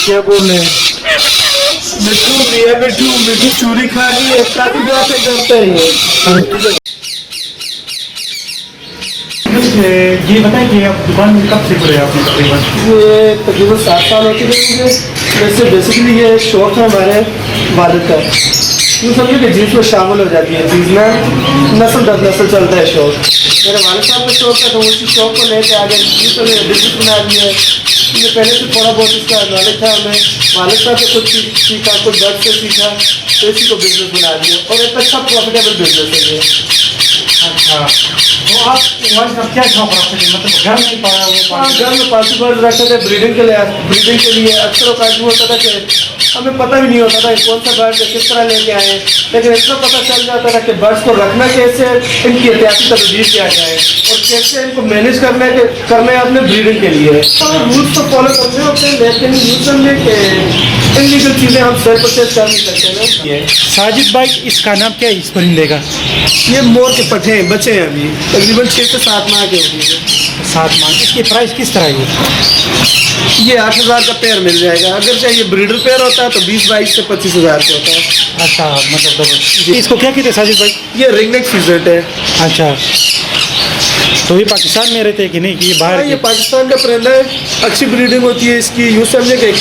क्या बोले मिठू भैया, मिठू चूरी खानी है, काफी बातें करते हैं ये बताइए कि आप दुकान में कब से खुले आपने तकरीबन? ये तकरीबन 7 साल होते हैं मुझे। वैसे बेसिकली ये शौक है हमारे वालिद का, यूँ समझिए कि जीन्स में शामिल हो जाती है चीज़ ना, नस्ल दर नस्ल चलता है शौक। मेरे वालिद साहब का शौक था तो उसी शौक को लेके आगे तो बिजनेस बना दिया है। ये पहले से थोड़ा बहुत इसका नॉलेज था हमें, वालिद साहब से कुछ सीखा, कुछ दर्द से सीखा, तो इसी को बिजनेस बना दिया और एक अच्छा प्रॉफिटेबल बिजनेस है ये। अच्छा, तो आप क्या शौक रखते थे, मतलब घर में पाया वो? घर में पालतू बर्ड रखते थे ब्रीडिंग के लिए अक्सर औकात होता था कि हमें पता भी नहीं होता था कौन सा बर्ड किस तरह लेके आए, लेकिन इतना पता चल जाता था कि बर्ड्स को रखना कैसे, इनकी एहतियाती तदबीर क्या जाए और कैसे इनको मैनेज करना है अपने ब्रीडिंग के लिए। रूल्स तो फॉलो करने होते हैं, लेकिन यूज करने के इनलीगल चीज़ें हम सेल परचेज कर नहीं सकते ना। साजिद भाई, इसका नाम क्या है इस परिंदे का? ये मोर के पट्टे हैं, बच्चे हैं अभी तकरीबन 6 से 7 माह के होंगे। 7 माह। इसकी प्राइस किस तरह है? ये 8,000 का पेयर मिल जाएगा। अगर चाहिए ब्रीडर पेयर होता है तो 20-22 से 25,000 का होता है। अच्छा, मतलब इसको क्या कहते हैं साजिद भाई? ये रिंगनेक फीजर्ट है। अच्छा, तो ये पाकिस्तान में रहते हैं कि नहीं कि ये बाहर? ये पाकिस्तान का परिंदा है, अच्छी ब्रीडिंग होती है इसकी, यूँ समझे कि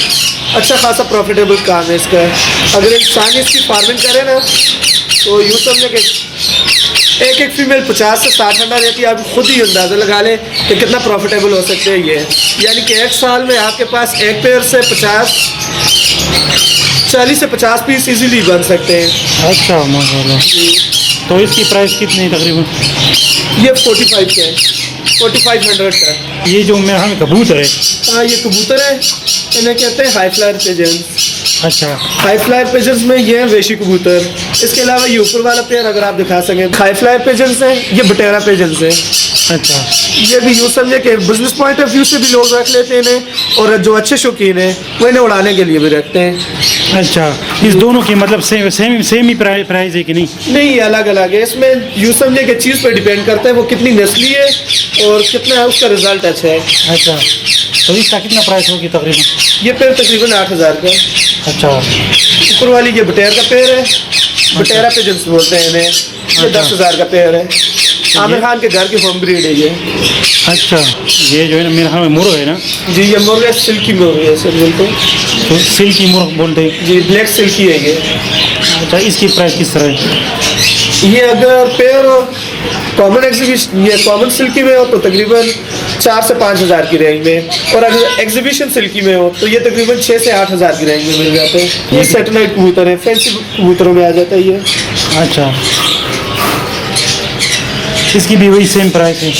अच्छा खासा प्रॉफिटेबल काम है इसका। अगर इंसान इसकी फार्मिंग करे ना तो यूँ समझे कि एक फीमेल 50 से 60 अंडा देती है। आप खुद ही अंदाज़ा लगा लें कि कितना प्रॉफिटेबल हो सकते हैं ये। यानी कि एक साल में आपके पास एक पेयर से 40 से 50 पीस इजीली बन सकते हैं। अच्छा, माशाल्लाह। तो इसकी प्राइस कितनी है तकरीबन? ये 45 का है, 4500 का। ये जो मेरा हमें कबूतर है? हाँ, ये कबूतर है, इन्हें कहते हैं हाई फ्लायर पिजन्स। अच्छा, हाई फ्लायर पिजन्स में ये है वेशी कबूतर। इसके अलावा ये ऊपर वाला पेयर अगर आप दिखा सकें, हाई फ्लायर पिजन्स है, ये बटेरा पिजन्स है। अच्छा, ये भी यूँ समझे कि बिजनेस पॉइंट ऑफ व्यू से भी लोग रख लेते हैं इन्हें, और जो अच्छे शौकीन हैं वो इन्हें उड़ाने के लिए भी रखते हैं। अच्छा, इस दोनों की मतलब सेम ही प्राइस है कि नहीं? नहीं, अलग अलग है। इसमें यूँ समझे कि चीज़ पर डिपेंड करता है वो कितनी नस्ली है और कितना उसका रिजल्ट अच्छा है। अच्छा, तो इसका कितना प्राइस होगी तकरीबन? ये पेयर तकरीबन 8,000 का। अच्छा, ऊपर वाली ये बटेर का पेयर है, बटेरा पिजन्स बोलते हैं इन्हें। ये 10,000 का पेयर है। आमिर खान के घर की होम ब्रीड है ये। अच्छा, ये जो है ना मेरे यहाँ मुर्ग है ना? जी, ये मुर्ग है, सिल्की मुर्ग है सर, बोलते हैं। तो सिल्की मुर्ग बोलते हैं जी, ब्लैक सिल्की है ये। अच्छा, इसकी प्राइस किस तरह है? ये अगर पेयर कॉमन एग्जीबिशन ये कॉमन सिल्की में हो तो तकरीबन 4 से 5,000 की रेंज में, और अगर एग्जीबिशन सिल्की में हो तो ये तकरीबन 6 से 8,000 की रेंज में मिल जाते हैं। ये सैटेलाइट कबूतर है, फैंसी कबूतरों में आ जाता है ये। अच्छा, इसकी भी वही सेम प्राइस है?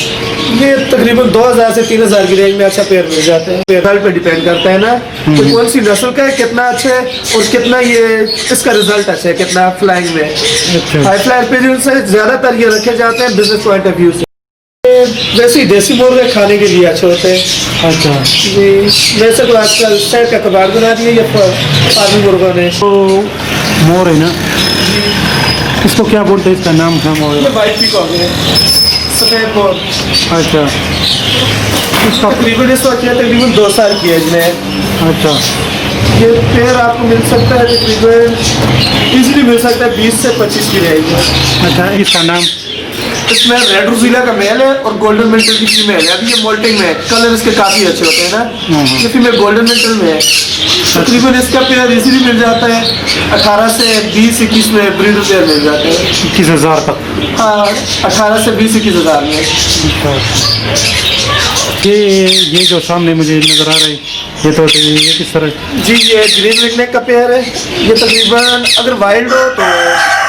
ये तकरीबन 2,000 से 3,000 की रेंज में अच्छा पेयर मिल जाते हैं। रिजल्ट पे डिपेंड करता है ना कि कौन सी नस्ल का है, कितना अच्छा है और कितना ये इसका रिजल्ट अच्छा है, कितना फ्लाइंग में। अच्छा, हाई फ्लायर पिजन से ज़्यादातर ये रखे जाते हैं बिजनेस पॉइंट ऑफ व्यू से। वैसे ही देसी मुर्गे खाने के लिए अच्छे होते हैं। अच्छा जी, वैसे तो आजकल सेट का कबाड़ बना दिया ये फार्मी मुर्गों ने। तो मोर है ना, इसको क्या बोलते हैं, इसका नाम क्या मोर है? ये वाइट पीकॉक है, सफ़ेद मोर। अच्छा, इसका तकरीबन इस वक्त तकरीबन 2 साल की एज में है। अच्छा, ये पेयर आपको मिल सकता है तकरीबन इजीली मिल सकता है 20 से 25 की रेंज में। अच्छा, इसका नाम? इसमें रेड रोजीला का मेल है और गोल्डन मेंटल की फीमेल है। अभी ये मोल्टिंग में है, कलर इसके काफ़ी अच्छे होते हैं ना। ये फीमेल गोल्डन मेंटल में है। तकरीबन इसका पेयर इजीली मिल जाता है 18 से 20-21 में ब्रीडर पेयर मिल जाते हैं। 21,000 तक? हाँ, 18 से 20-21,000 में। ये जो सामने मुझे नज़र आ रहा है ये तो ये किस तरह? जी, ये ग्रीन रिंगनेक का पेयर है। ये तकरीबन अगर वाइल्ड हो तो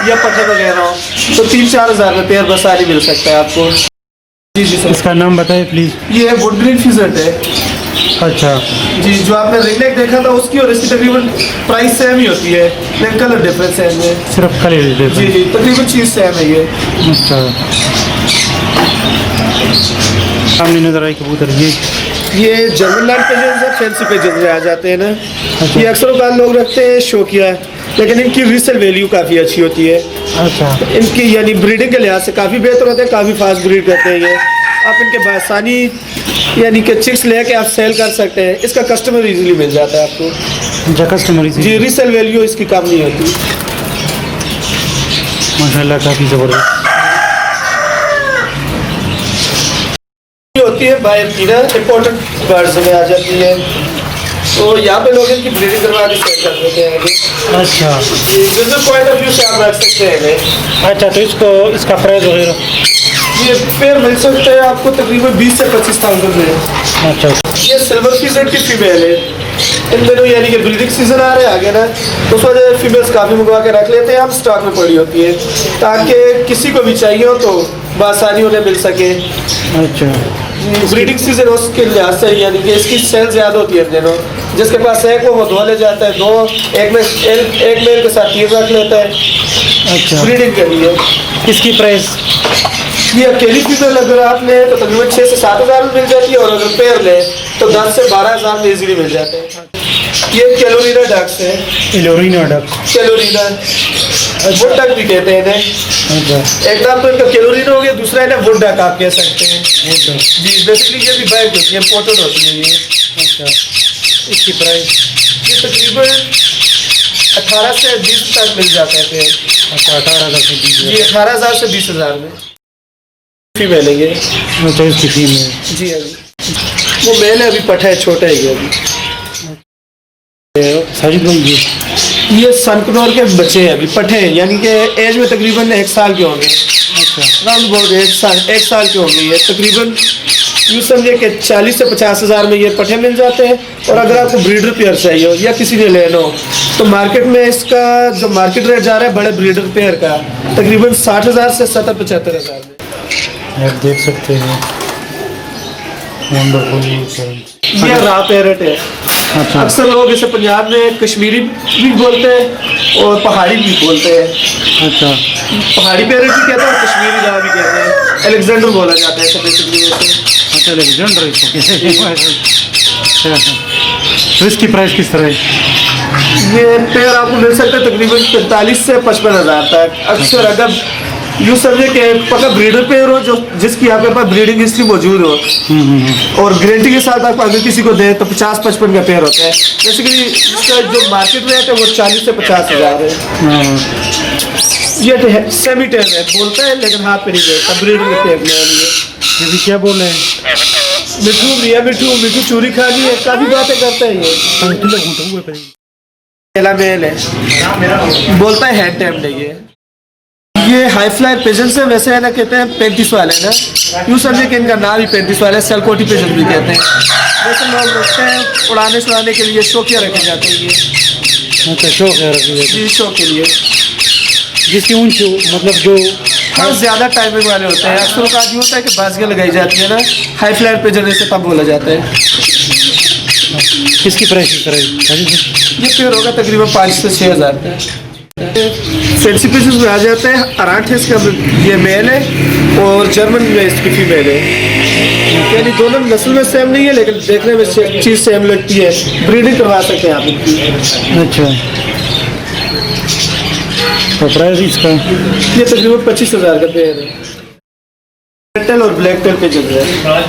या पट्टे वगैरह हो तो 3-4 हज़ार में पेयर बस सारी मिल सकता है आपको। जी जी सर। इसका नाम बताइए प्लीज़। ये वुड ग्रीन फिजर्ट है। अच्छा जी, जो आपने रिंगनेक देखा था उसकी और इसकी तकरीबन प्राइस सेम ही होती है, लेकिन कलर डिफरेंस है इनमें। सिर्फ कलर डिफरेंस? जी जी, तकरीबन चीज़ सेम है ये। अच्छा, सामने नज़र आई कबूतर ये जर्मन लैंड पिजन्स है, फैंसी पिजन्स में आ जाते हैं ना। ये अक्सर लोग रखते हैं शौकिया, लेकिन इनकी रीसेल वैल्यू काफ़ी अच्छी होती है। अच्छा, इनकी यानी ब्रीडिंग के लिहाज से काफ़ी बेहतर होते हैं, काफ़ी फास्ट ब्रीड करते हैं ये। आप इनके बासानी यानी कि चिक्स लेके आप सेल कर सकते हैं। इसका कस्टमर इजीली मिल जाता है आपको। अच्छा, कस्टमर जी, रीसेल वैल्यू इसकी कम नहीं होती। माशाल्लाह काफ़ी ज़बरदस्त ये होती है बाहर की ना, इम्पोर्टेंट बर्ड्स में आ जाती है, तो यहाँ पे लोग इनकी ब्रीडिंग करवा के सेल कर देते हैं। अच्छा बिजनेस पॉइंट ऑफ व्यू से आप रख सकते हैं इन्हें। अच्छा, तो इसका प्राइस वगैरह? ये पेयर मिल सकते हैं आपको तकरीबन 20 से 25,000 में। अच्छा, ये सिल्वर फीसड की फीमेल है। इन दिनों यानी कि ब्रीडिंग सीजन आ रहे हैं आगे ना, तो उस वजह से फीमेल्स काफ़ी मंगवा के रख लेते हैं हम, स्टॉक में पड़ी होती है ताकि किसी को भी चाहिए हो तो बआसानी उन्हें मिल सके। अच्छा, ब्रीडिंग सीजन उसके लिहाज से यानी कि इसकी सेल ज़्यादा होती है इन दिनों। जिसके पास एक हो वो धो ले जाता है, दो एक मेल के साथ 3 रख लेता है अच्छा। ब्रीडिंग के लिए। इसकी प्राइस? ये अकेली फीमेल अगर आप ले तो तकरीबन 6 से 7 हज़ार में मिल जाती है, और अगर पेयर ले तो 10 से 12 हज़ार में इजीली मिल जाते हैं। ये कैलोरीना डक्स है। एलोरिना डक? कैलोरीना वुड डक भी कहते हैं इन्हें। अच्छा, एक नाम तो इनका कैलोरीना हो गया, दूसरा इन्हें वुड डक आप कह सकते हैं। वो डक। जी, बेसिकली ये भी बैग होती है, इम्पोर्टेड होती है ये। अच्छा, इसकी प्राइस? ये तकरीबन 18 से 20 तक मिल जाते हैं पेयर। अच्छा, 18,000 से 20,000? जी, 18,000 से 20,000 में फीमेल है ये। अच्छा, इसकी फीमेल? जी अभी वो मेल है, अभी पठा है, छोटा है ये अभी। साजिद भाई ये सनकनौर के बच्चे हैं, अभी पठे हैं, यानी कि एज में तकरीबन 1 साल के होंगे। अच्छा, राउंड अबाउट 1 साल के होंगे ये तकरीबन। यूँ समझे कि 40 से 50 हज़ार में ये पठे मिल जाते हैं। और अगर आपको ब्रीडर पेयर चाहिए हो या किसी ने लेना हो तो मार्केट में इसका जो मार्केट रेट जा रहा है बड़े ब्रीडर पेयर का तकरीबन 60,000 से 70-75 हज़ार में। आप देख सकते हैं, वंडरफुल। ये रा पैरट है। अच्छा, अक्सर लोग इसे पंजाब में कश्मीरी भी बोलते हैं और पहाड़ी भी बोलते हैं। अच्छा, पहाड़ी पैरट भी कहते हैं और कश्मीरी रा भी कहते हैं। अलेक्जेंडर बोला जाता है इसे बेसिकली वैसे। अच्छा, लेजेंडर इसको। अच्छा, तो इसकी प्राइस किस तरह है? ये पेयर आपको मिल सकता है तकरीबन 45 से 55 हज़ार तक। अक्सर अगर यूँ समझे कि पक्का ब्रीडर पेयर हो जो जिसकी आपके पास ब्रीडिंग हिस्ट्री मौजूद हो और गारंटी के साथ आप अगर किसी को दें तो 50-55 का पेयर होता है। बेसिकली इसका जो मार्केट रेट है वो 40 से 50 हज़ार है। ये सेमी टेम है, बोलता है लेकिन हाथ पे नहीं देता, ब्रीडर के टेम में। ये भी क्या बोल रहे हैं? मिठू मियाँ मिठू मिठू चूरी खानी है, काफ़ी बातें करते हैं ये। पहला मेल है, बोलता है हैंड टैम नहीं है। ये हाई फ्लाई पिजन से वैसे है ना, कहते हैं 35 वाले ना, यूँ समझे कि इनका नाम ही 35 वाले सेलकोटी पिजन भी कहते हैं। वैसे लोग रखते हैं उड़ाने छुड़ाने के लिए, शौकिया रखे जाते हैं ये। अच्छा, शौक है रखी है जी, शौक के लिए। जिसकी ऊंच मतलब जो हाँ, ज़्यादा टाइमिंग वाले होते हैं। अक्सर का ये होता है कि बाजियाँ लगाई जाती है ना, हाई फ्लाई पिजन ऐसे तब बोला जाता है। किसकी प्राइस किस तरह है? ये पेड़ होगा तकरीबन 5 से 6 हज़ार का। फैंसी पीसेस में आ जाते हैं। अराठ इसका ये मेल है और जर्मन में इसकी फीमेल है। यानी दोनों नस्ल में सेम नहीं है लेकिन देखने में चीज़ सेम लगती है। ब्रीडिंग करवा सकते हैं आप इनकी। अच्छा, तो प्राइस इसका? ये तकरीबन 25,000 का पेड़ है। रेड टेल और ब्लैक टेल पे चल रहा है।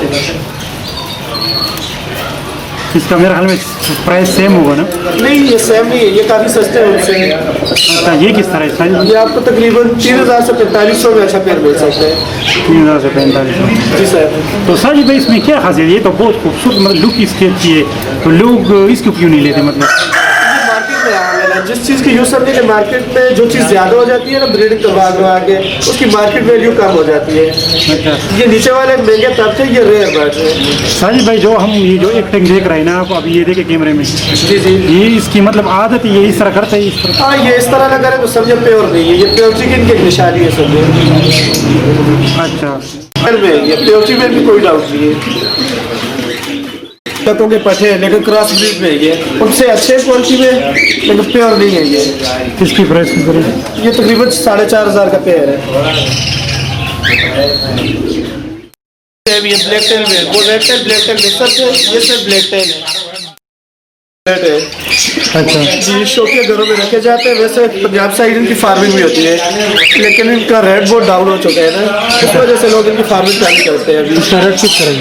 इसका मेरे ख्याल में प्राइस सेम होगा ना? नहीं, ये सेम नहीं है, ये काफ़ी सस्ते हैं उनसे। अच्छा, ये किस तरह है? ये आपको तकरीबन 3,000 से 4500 में अच्छा पेड़ मिल सकता है। 3,000 से 4500। जी सर। तो साजिद भाई इसमें क्या खासियत है? ये तो बहुत खूबसूरत मतलब लुक इसकी अच्छी है, तो लोग इसको क्यों नहीं लेते? मतलब मार्केट में आ गया, जिस चीज़ की यूज करने के मार्केट में जो चीज़ ज़्यादा हो जाती है ना ब्रीडिंग करवा के उसकी मार्केट वैल्यू कम हो जाती है। अच्छा, ये नीचे वाले महंगे तब थे, ये रेयर बर्ड है। साजिद भाई जो हम ये जो एक्टिंग देख रहे हैं ना आप अभी ये देखे कैमरे में, जी जी। ये इसकी मतलब आदत ये इस तरह करते है इस तरह? हाँ, ये इस तरह ना करें तो समझे प्योर नहीं है। ये प्योरिटी की इनकी एक निशानी है समझे। अच्छा, में ये प्योरिटी में भी कोई डाउट नहीं है। तकों के पठे हैं लेकिन क्रॉस ब्रीड में ये उनसे अच्छे क्वालिटी में लेकिन प्योर नहीं है ये। किसकी प्राइस की करें? ये तकरीबन 4,500 का पेयर है। ये ब्लैक टेल में वो red tell black tell mixer है, ये सिर्फ ब्लैक टेल है। अच्छा जी शौकिया घरों में रखे जाते हैं। वैसे पंजाब साइड इनकी फार्मिंग भी होती है, लेकिन इनका रेट बहुत डाउन हो चुका है ना, इस वजह से लोग इनकी फार्मिंग चालू करते हैं अभी। इसका रेट किस तरह है?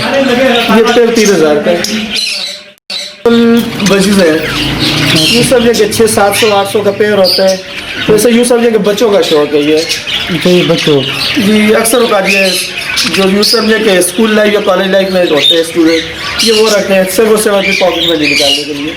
ये पेड़ 3,000 का बजीज है। यूँ समझे कि 600-700-800 का पेड़ होता है। वैसे यूँ समझे कि बच्चों का शौक है ये। तो ये बच्चों जी अक्सर का ये जो यूँ समझे कि स्कूल लाइफ या कॉलेज लाइफ में होते हैं स्टूडेंट, ये वो रखते हैं सिर्फ और सिर्फ अपनी पॉकेट में नहीं निकालने के लिए।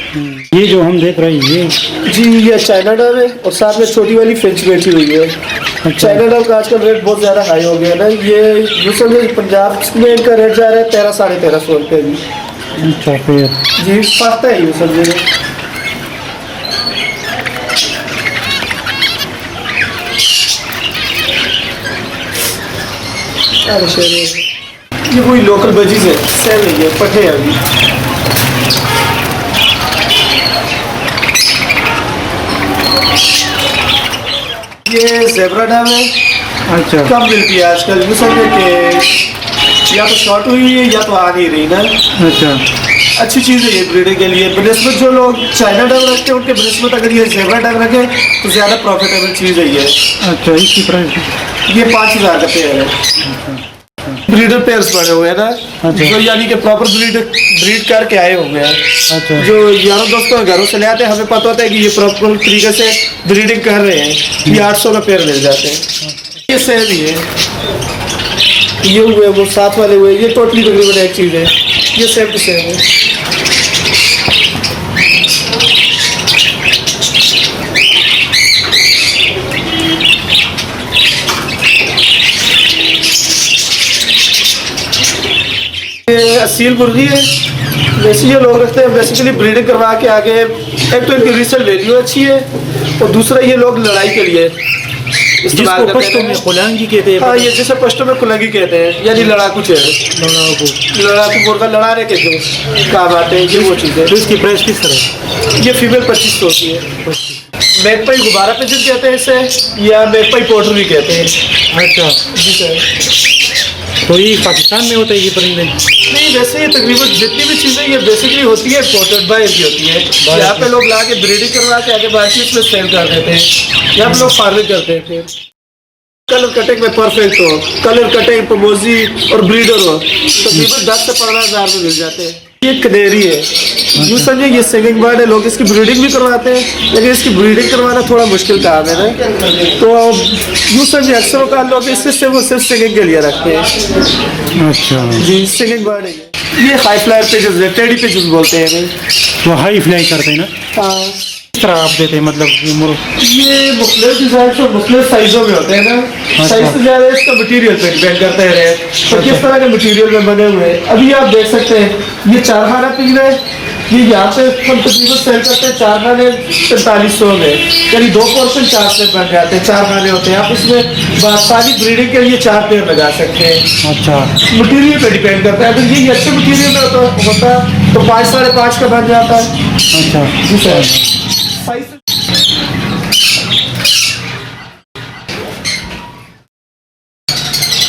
ये जो हम देख रहे हैं ये जी ये चाइना डॉल है और साथ में छोटी वाली फिंच बैठी हुई है। चाइना डॉल का आजकल रेट बहुत ज़्यादा हाई हो गया है ना। ये यूँ समझे पंजाब में इनका रेट जा रहा है 1300-1350 रुपये भी। अच्छा फिर जी फाख्ता है यूँ समझे। अरे शेर ये कोई लोकल बजीज है, सेल नहीं है, पठे है अभी। ये ज़ेब्रा डैम है, अच्छा कम मिलती है आजकल। यूँ समझे कि या तो शॉर्ट हुई है या तो आ नहीं रही ना। अच्छा अच्छी चीज़ है ये ब्रीडिंग के लिए। बनस्बत जो लोग चाइना डैम रखते हैं उनके बनस्बत अगर ये ज़ेब्रा डैम रखे तो ज़्यादा प्रॉफिटेबल चीज़ है ये। अच्छा इसकी प्राइस ये 5,000 का पेयर है। ब्रीडर पेयर्स बने हुए हैं ना, अच्छा। जो यानी कि प्रॉपर ब्रीड करके आए हुए हैं। अच्छा जो यारों दोस्तों घरों से ले आते हैं, हमें पता होता है कि ये प्रॉपर तरीके से ब्रीडिंग कर रहे हैं। ये 800 का पेयर मिल जाते हैं। ये सेम ही है, ये हुए वो साथ वाले हुए, ये टोटली तकरीबन एक चीज़ है। ये सेम टू सेम है। ये असील मुर्गी है। वैसे ये लोग रखते हैं बेसिकली ब्रीडिंग करवा के आगे। एक तो इनकी रीसेल वैल्यू अच्छी है और दूसरा ये लोग लड़ाई के लिए इस्तेमाल जिसको करते पश्तो में हैं। खुलांगी कहते हैं। हाँ ये जैसे पश्तो में कुलंगी कहते हैं, यानी लड़ाकू चेहरे, लड़ाकू मुर्गा लड़ाने के जो काम आते हैं, ये वो चीज़ें। तो इसकी प्राइस किस तरह है? ये फीमेल 2500 होती है। मैगपाई गुब्बारा पिजन कहते हैं इसे, या मैगपाई पोर्टर भी कहते हैं। अच्छा जी सर। तो ये पाकिस्तान में होता है ये परिंदे? नहीं वैसे ये तकरीबन जितनी भी चीज़ें ये बेसिकली होती है पोर्टेड बाहर की होती है। यहाँ पे लोग ला के ब्रीडिंग करवा के आगे मार्केट में सेल कर देते हैं। यहाँ पे लोग फार्मिंग करते हैं। फिर कलर कटिंग में परफेक्ट हो, कलर कटिंग प्रमोजी और ब्रीडर हो, तकरीबन 10 से 15,000 में मिल जाते हैं। ये कनेरी है, यूँ समझिए ये सिंगिंग बर्ड है। लोग इसकी ब्रीडिंग भी करवाते हैं, लेकिन इसकी ब्रीडिंग करवाना थोड़ा मुश्किल काम है ना। तो यूँ समझिए अक्सर का लोग इससे सिर्फ सिंगिंग के लिए रखते हैं। अच्छा जी सिंगिंग बर्ड है ये। हाई फ्लायर पिजन्स है, टेडी पिजन्स बोलते हैं इन्हें। तो हाई फ्लाई करते हैं ना? हाँ किस तरह आप देते हैं मतलब ये ये मुख्तलिफ डिजाइन और मुख्तलिफ साइजों में होते हैं ना। साइज से ज़्यादा इसका मटीरियल पे डिपेंड करते हैं तो किस तरह के मटीरियल में बने हुए हैं। अभी आप देख सकते हैं ये 4 खाना पिंजरा है। ये यहाँ पे हम तकरीबन सेल करते हैं 4 खाने 4500 में, यानी 2 पोर्शन 4 से बन जाते हैं। 4 खाने होते हैं। आप इसमें सारी ब्रीडिंग के लिए 4 पेयर लगा सकते हैं। अच्छा मटीरियल पे डिपेंड करता है। अगर ये अच्छे मटीरियल में होता तो 5-5.5 का बन जाता है। अच्छा जी सर।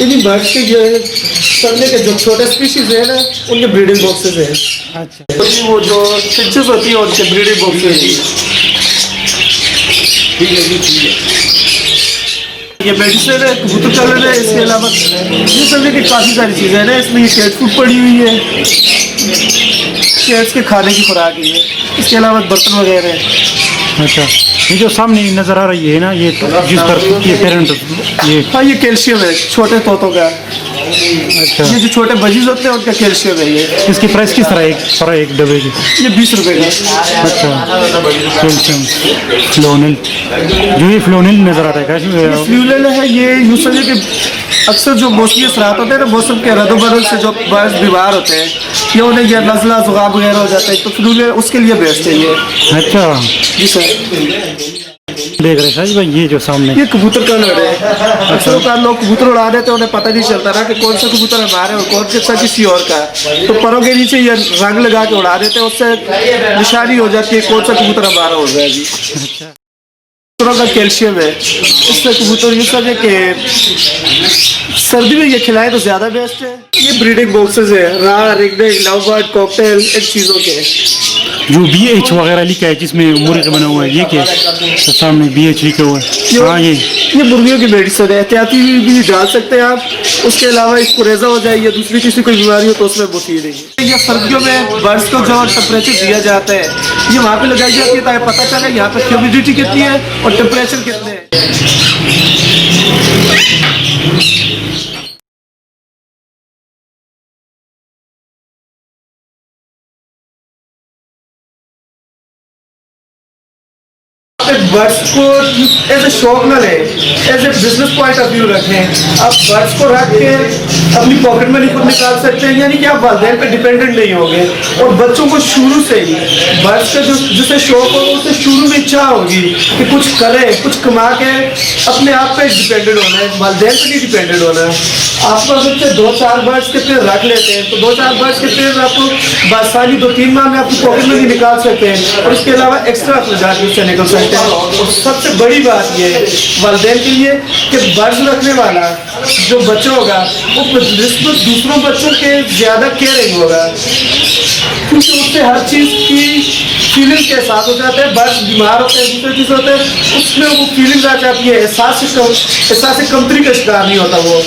इन्हीं बर्ड्स के जो है समझे के जो छोटे स्पीशीज है ना उनके ब्रीडिंग बॉक्सेस है। अच्छा तो वो जो फिंचेस होती है उनके ब्रीडिंग बॉक्सेस ये मेडिसिन है, कबूतर कलर है। इसके अलावा ये समझे कि काफ़ी सारी चीज़ें हैं ना। इसमें ये कैट फूड पड़ी हुई है, कैट्स के खाने की खुराक है। इसके अलावा बर्तन वगैरह है। अच्छा ये जो सामने नज़र आ रही है ना ये तो जिस पर ये पेरेंट ये हाँ ये कैल्शियम है छोटे तोतों का। अच्छा ये जो छोटे बजीज होते हैं उनका कैल्शियम है ये। इसकी प्राइस किस तरह है एक डब्बे की? ये 20 रुपए का। अच्छा कैल्शियम फ्लोनिल जो ये फ्लोनिल नज़र आता है क्या? फ्लूनल है ये। यूँ समझे कि अक्सर जो मौसमी असरात होते हैं ना मौसम के रद्द-बदल से जो बर्ड्स बीमार होते हैं या उन्हें यह नज़ला जुकाम वगैरह हो जाता है तो फ्लूनल उसके लिए बेस्ट है ये। अच्छा जी सर। देख रहे साज भाई ये जो सामने ये कबूतर का लड़ है। अक्सर का लोग कबूतर उड़ा देते हैं, उन्हें पता नहीं चलता ना कि कौन सा कबूतर हमारे और कौन सा किसी और का। तो परों के नीचे ये रंग लगा के उड़ा देते हैं, उससे निशानी हो जाती है कौन सा कबूतर हमारा हो जाए। जी कबूतरों का कैल्शियम है। इससे कबूतर ये सब है कि सर्दी में ये खिलाएं तो ज़्यादा बेस्ट है। ये ब्रीडिंग बॉक्सेस है रार, रिगनेट, लवबर्ड, कॉकटेल इन चीज़ों के। जो BH वगैरह लिखा है जिसमें मुर्गे बना हुआ है, ये क्या है? तो सामने BH लिखा हुआ है। हाँ, ये मुर्गियों की मेडिसिन है, एहतियाती भी डाल सकते हैं आप। उसके अलावा इसको रेजा हो जाए या दूसरी किसी कोई बीमारी हो तो उसमें वो फी देंगे। ये सर्दियों में बर्ड्स को जो टेम्परेचर दिया जाता है ये वहाँ पे लगाई जाती है ताकि पता चले यहाँ पे ह्यूमिडिटी कितनी है और टेम्परेचर कितने है। बर्ड्स को एज ए शौक ना लें, as a business point of view रखें। आप बर्ड्स को रख के अपनी पॉकेट मनी खुद निकाल सकते हैं, यानी कि आप वालिदैन पे डिपेंडेंट नहीं होंगे। और बच्चों को शुरू से ही बर्ड्स का जिसे शौक होगा उसे शुरू में इच्छा होगी कि कुछ करे, कुछ कमा के अपने आप पे डिपेंडेंट होना है, वालिदैन पे नहीं डिपेंडेंट होना है। आप बच्चे 2-4 बर्ड्स के पेड़ रख लेते हैं तो 2-4 बर्ड्स के पेड़ आपको बासानी 2-3 माह में आपकी पॉकेट मनी निकाल सकते हैं और इसके अलावा एक्स्ट्रा अपने जाके उससे निकल सकते हैं। और सबसे बड़ी बात यह है वालिदैन के लिए कि बर्ड्स रखने वाला जो बच्चा होगा वो दूसरों बच्चों के ज़्यादा केयरिंग होगा, क्योंकि उससे हर चीज़ की फीलिंग के साथ हो जाता है। बर्ड्स बीमार होते हैं, दूसरे चीज़ होते हैं, उसमें वो फीलिंग आ जाती है, एहसास से कमतरी का शिकार नहीं होता वो।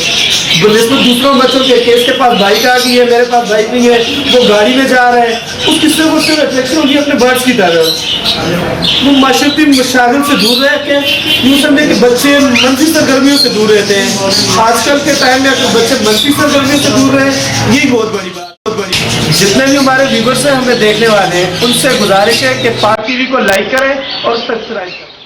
जिसमें दूसरों बच्चों के इसके पास बाइक आ गई है, मेरे पास बाइक नहीं है, वो गाड़ी में जा रहा है, उस किस्से को उससे रिफ्लेक्शन होगी अपने बर्ड्स की तरह। वो माशरती मशागिल से दूर रह के यूँ समझे कि बच्चे मनफी सरगर्मियों से दूर रहते हैं। आजकल के टाइम में अगर बच्चे मनफी सरगर्मियों से दूर रहे, यही बहुत बड़ी बात, बहुत बड़ी। जितने भी हमारे व्यूअर्स हैं हमें देखने वाले हैं उनसे गुजारिश है कि पाक टीवी को लाइक करें और सब्सक्राइब करें।